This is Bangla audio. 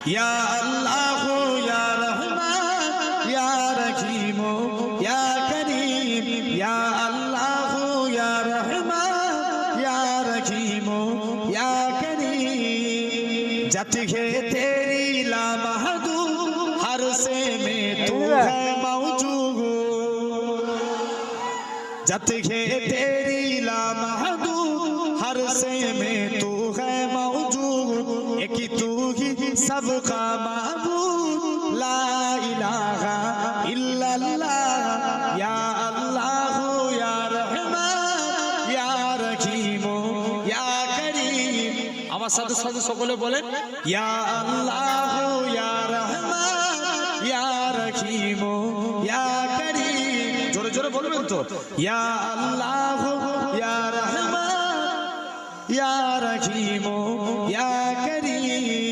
ইয়া আল্লাহ ইয়া রহমান ইয়া রহিম ইয়া করিম ইয়া আল্লাহ ইয়া রহমান ইয়া রহিম ইয়া করিম जाती है तेरी ला महदूद हर से में तू है मौजूद जाती है तेरी ला महदूद हर से में तू है मौजूद एक तू ही सबका महबूब ला इलाहा इल्लल्लाह या अल्लाह या रहमान या रहीम या करीम আমার সাথে সাথে সকলে বলেন ইয়া আল্লাহ ইয়া রহমান ইয়া রহিম ইয়া করিম জোরে জোরে বলবেন তো ইয়া আল্লাহ ইয়া রহমান ইয়া রহিম ইয়া করিম